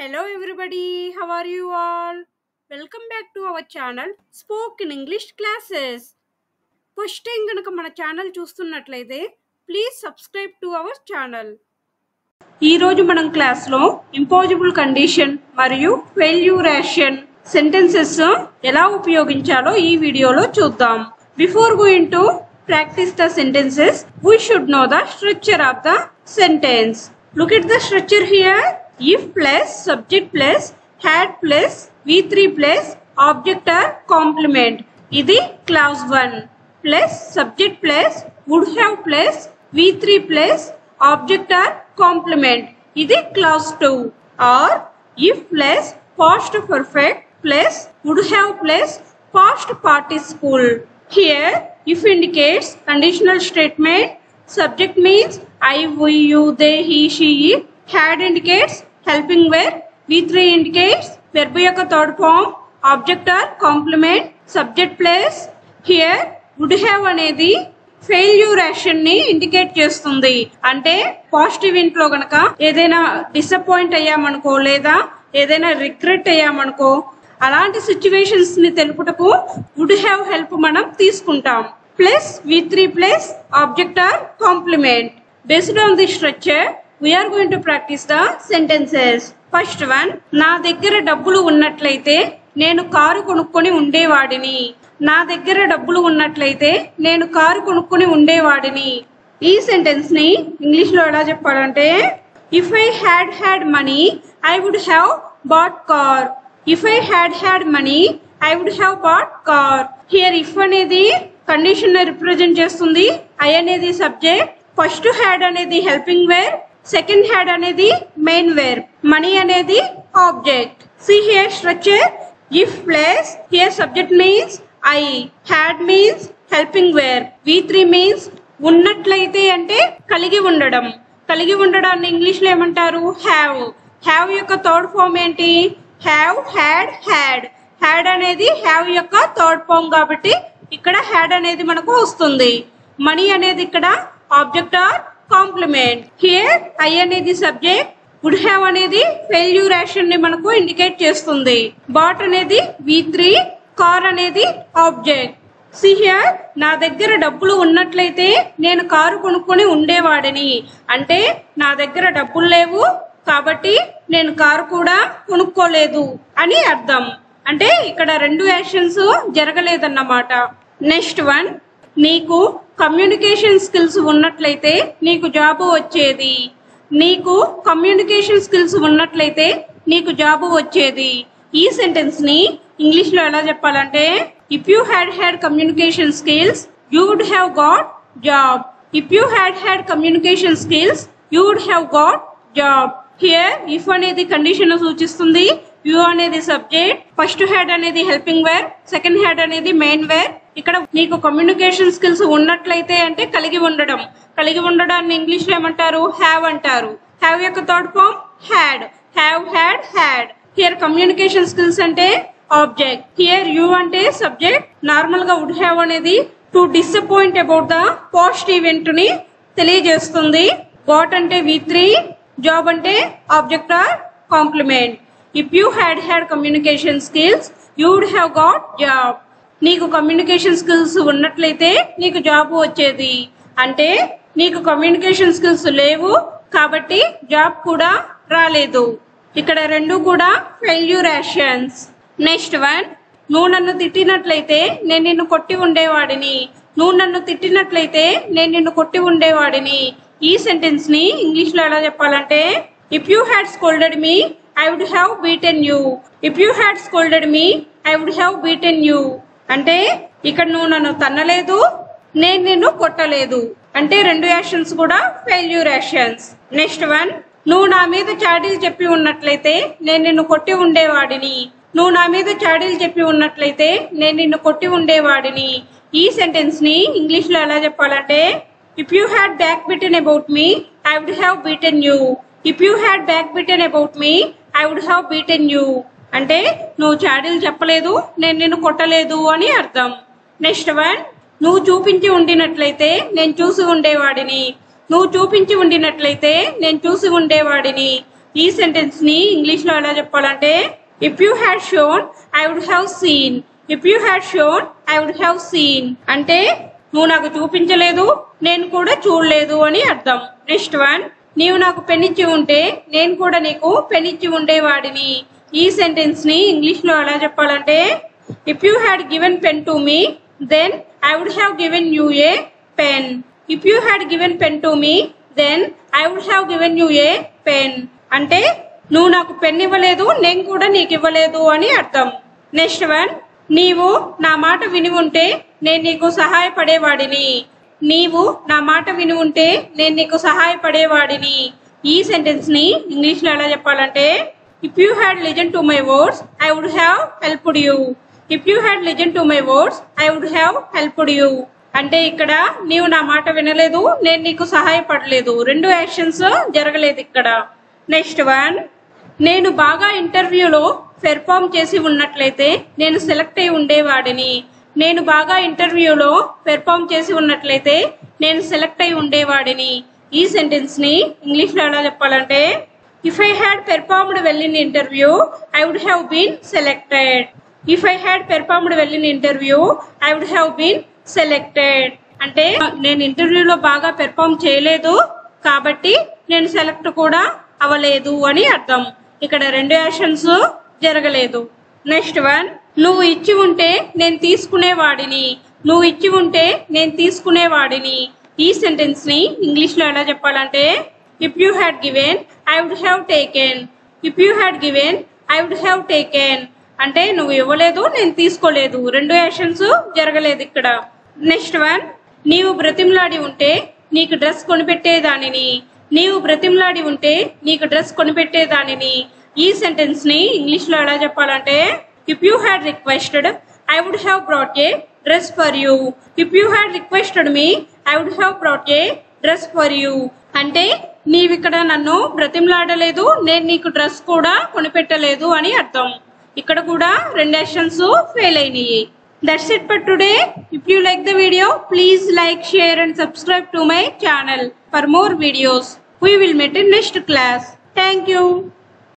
Hello everybody, how are you all? Welcome back to our channel Spoken English Classes. First time గనక మన channel చూస్తున్నట్లయితే please subscribe to our channel. ఈరోజు మనం క్లాస్లో impossible condition మరియు ఫెయిల్యూరేషన్ sentences ఎలా ఉపయోగించాలో ఈ వీడియోలో చూద్దాం. Before going to practice the sentences we should know the structure of the sentence. Look at the structure here. If plus subject plus had plus V3 plus object or complement. ఇది clause 1 plus subject plus would have plus V3 plus object or complement. ఇది clause 2. Or if plus past perfect plus would have plus past participle. Here if indicates conditional statement. Subject means I, we, you, they, he, she, it. Had indicates helping verb. V3 indicates verb యొక్క third form. Object or complement. Subject plus. Here would have అనేది ఫెయిల్యూరేషన్ ని indicate చేస్తుంది. అంటే positive ఇంట్లో గనక ఏదైనా disappoint అయ్యామనుకో లేదా ఏదైనా రిగ్రెట్ అయ్యామనుకో అలాంటి సిచ్యువేషన్స్ ని తెలుపుటకు వుడ్ హ్యావ్ హెల్ప్ మనం తీసుకుంటాం. Plus V3 plus object or complement. Based on this structure, we are going to practice the sentences. First one, నా దగ్గర డబ్బులు ఉన్నట్లయితే నేను కారు కొనుక్కొని ఉండేవాడిని. నా దగ్గర డబ్బులు ఉన్నట్లయితే నేను కారు కొనుక్కొని ఉండేవాడిని. ఈ సెంటెన్స్ ని ఇంగ్లీష్ లో ఎలా చెప్పాలంటే if I had money, I would have bought car. If I had money, I would have bought car. Here if అనేది కండిషన్ ని రిప్రజెంట్ చేస్తుంది. ఐ అనేది సబ్జెక్ట్, ఫస్ట్ హ్యాడ్ అనేది హెల్పింగ్ వేర్, సెకండ్ హ్యాడ్ అనేది main wear, money అనేది object. See here structure. If plus here subject means I, had means helping verb, V3 means ఉన్నట్లయితే అంటే కలిగి ఉండడం. కలిగి ఉండడాన్ని ఇంగ్లీష్ లో ఏమంటారు? హ్యావ్. హ్యావ్ యొక్క థర్డ్ ఫామ్ ఏంటి? Have, had, had. హ్యాడ్ అనేది హ్యావ్ యొక్క థర్డ్ ఫామ్ కాబట్టి ఇక్కడ హ్యాడ్ అనేది మనకు వస్తుంది. మనీ అనేది ఇక్కడ object or complement. Here I అనేది సబ్జెక్ట్, వుడ్ హ్యావ్ అనేది ఫెయిల్యూరేషన్ ని మనకు ఇండికేట్ చేస్తుంది. బాట్ అనేది V3, కార్ అనేది ఆబ్జెక్ట్. సి హియర్ నా దగ్గర డబ్బులు ఉన్నట్లయితే నేను కారు కొనుక్కొని ఉండేవాడిని. అంటే నా దగ్గర డబ్బులు లేవు కాబట్టి నేను కారు కూడా కొనుక్కోలేదు అని అర్థం. అంటే ఇక్కడ రెండు యాక్షన్స్ జరగలేదన్నమాట. నెక్స్ట్ వన్, నీకు కమ్యూనికేషన్ స్కిల్స్ ఉన్నట్లయితే నీకు జాబ్ వచ్చేది. నీకు కమ్యూనికేషన్ స్కిల్స్ ఉన్నట్లయితే నీకు జాబ్ వచ్చేది. ఈ సెంటెన్స్ ని ఇంగ్లీష్ లో ఎలా చెప్పాలంటే if you had communication skills you would have got job. If you had communication skills you would have got job. Here if అనేది కండిషన్ సూచిస్తుంది. యూ అనేది సబ్జెక్ట్, ఫస్ట్ హ్యాడ్ అనేది హెల్పింగ్ వేర్, సెకండ్ హ్యాడ్ అనేది main verb. ఇక్కడ నీకు communication skills ఉన్నట్లయితే అంటే కలిగి ఉండడం. కలిగి ఉండడాన్ని ఇంగ్లీష్ లో ఏమంటారు? హ్యావ్ అంటారు. హ్యావ్ యొక్క third form had. Have, had, had. Here communication skills అంటే ఆబ్జెక్ట్. హియర్ యూ అంటే సబ్జెక్ట్. నార్మల్ గా వుడ్ హ్యావ్ అనేది to disappoint about the past event ని తెలియజేస్తుంది. గాట్ అంటే V3, జాబ్ అంటే object or complement. If you had communication skills you would have got job. నీకు communication skills ఉన్నట్లయితే నీకు జాబ్ వచ్చేది. అంటే నీకు కమ్యూనికేషన్ స్కిల్స్ లేవు కాబట్టి జాబ్ కూడా రాలేదు. ఇక్కడ రెండు కూడా ఫెయిల్యూరేషన్స్. నెక్స్ట్ వన్, నువ్వు నన్ను తిట్టినట్లయితే నేను నిన్ను కొట్టి ఉండేవాడిని. నువ్వు నన్ను తిట్టినట్లయితే నేను నిన్ను కొట్టి ఉండేవాడిని. ఈ సెంటెన్స్ ని ఇంగ్లీష్ లో ఎలా చెప్పాలంటే if you had scolded me I would have beaten you. If you had scolded me, I would have beaten you. అంటే ఇక్కడ నువ్వు నన్ను తన్నలేదు, నేను నిన్ను కొట్టలేదు. అంటే రెండు యాక్షన్స్ కూడా ఫెయిల్యూరేషన్స్. నెక్స్ట్ వన్, నువ్వు నా మీద చాడీలు చెప్పి ఉన్నట్లయితే నేను నిన్ను కొట్టి ఉండేవాడిని. నువ్వు నా మీద చాడీలు చెప్పి ఉన్నట్లయితే నేను నిన్ను కొట్టి ఉండేవాడిని. ఈ సెంటెన్స్ ని ఇంగ్లీష్ లో ఎలా చెప్పాలంటే if you had back bitten about me I would have beaten you. If you had back bitten about me, I would have beaten you. అంటే నువ్వు చాడీలు చెప్పలేదు, నేను నిన్ను కొట్టలేదు అని అర్థం. నెక్స్ట్ వన్, నువ్వు చూపించి ఉండినట్లయితే నేను చూసి ఉండేవాడిని. నువ్వు చూపించి ఉండినట్లయితే నేను చూసి ఉండేవాడిని. ఈ సెంటెన్స్ ని ఇంగ్లీష్ లో ఎలా చెప్పాలంటే if you had shown I would have seen. If you had shown I would have seen అంటే నువ్వు నాకు చూపించలేదు, నేను కూడా చూడలేదు అని అర్థం. నెక్స్ట్ వన్, నీవు నాకు పెన్నిచ్చి ఉంటే నేను కూడా నీకు పెన్నిచ్చి ఉండేవాడిని. ఈ సెంటెన్స్ ని ఇంగ్లీష్ లో ఎలా చెప్పాలంటే if you had given pen to me then I would have given you a pen. If you had given pen to me then I would have given you a pen అంటే నువ్వు నాకు pen ఇవ్వలేదు, నేను కూడా నీకు ఇవ్వలేదు అని అర్థం. నెక్స్ట్ వన్, నీవు నా మాట విని ఉంటే నేను నీకు సహాయపడేవాడిని. నీవు నా మాట విని ఉంటే నేను నీకు సహాయపడేవాడిని. ఈ సెంటెన్స్ ని ఇంగ్లీష్ లో ఎలా చెప్పాలంటే if you had listen to my words I would have helped you. If you had listen to my words I would have helped you అంటే ఇక్కడ నీవు నా మాట వినలేదు, నేను నీకు సహాయపడలేదు, రెండు యాక్షన్స్ జరగలేదు ఇక్కడ. నెక్స్ట్ వన్, నేను బాగా ఇంటర్వ్యూలో పెర్ఫామ్ చేసి ఉన్నట్లయితే నేను సెలెక్ట్ అయి ఉండేవాడిని. నేను బాగా ఇంటర్వ్యూలో పెర్ఫామ్ చేసి ఉన్నట్లయితే నేను సెలెక్ట్ అయి ఉండేవాడిని. ఈ సెంటెన్స్ ని ఇంగ్లీష్ లో ఎలా చెప్పాలంటే if I had performed well in interview I would have been selected. If I had performed well in interview I would have been selected అంటే నేను ఇంటర్వ్యూలో బాగా పెర్ఫామ్ చేయలేదు కాబట్టి నేను సెలెక్ట్ కూడా అవ్వలేదు అని అర్థం. ఇక్కడ రెండు యాక్షన్స్ జరగలేదు. నెక్స్ట్ వన్, నువ్వు ఇచ్చి ఉంటే నేను తీసుకునేవాడిని. నువ్వు ఇచ్చి ఉంటే నేను తీసుకునేవాడిని. ఈ సెంటెన్స్ ని ఇంగ్లీష్ లో ఎలా చెప్పాలంటే if you had given I would have taken. If you had given I would have taken అంటే నువ్వు ఇవ్వలేదు, నేను తీసుకోలేదు, రెండు యాక్షన్స్ జరగలేదు ఇక్కడ. నెక్స్ట్ వన్, నీవు బ్రతిమలాడి ఉంటే నీకు డ్రెస్ కొనిపెట్టేదానిని. నీవు బ్రతిమలాడి ఉంటే నీకు డ్రెస్ కొనిపెట్టేదానిని. ఈ సెంటెన్స్ ని ఇంగ్లీష్ లో ఎలా చెప్పాలంటే if you had requested I would have brought a dress for you. If you had requested me I would have brought a dress for you అంటే నీవిక్కడ నన్ను బ్రతిమలాడలేదు, నేను నీకు డ్రెస్ కూడా కొనిపెట్టలేదు అని అర్థం. ఇక్కడ కూడా రెండు యాక్షన్స్ ఫెయిల్ అయినాయి. That's it for today. If you like the video, please like, share and subscribe to my channel for more videos. We will meet in next class. Thank you.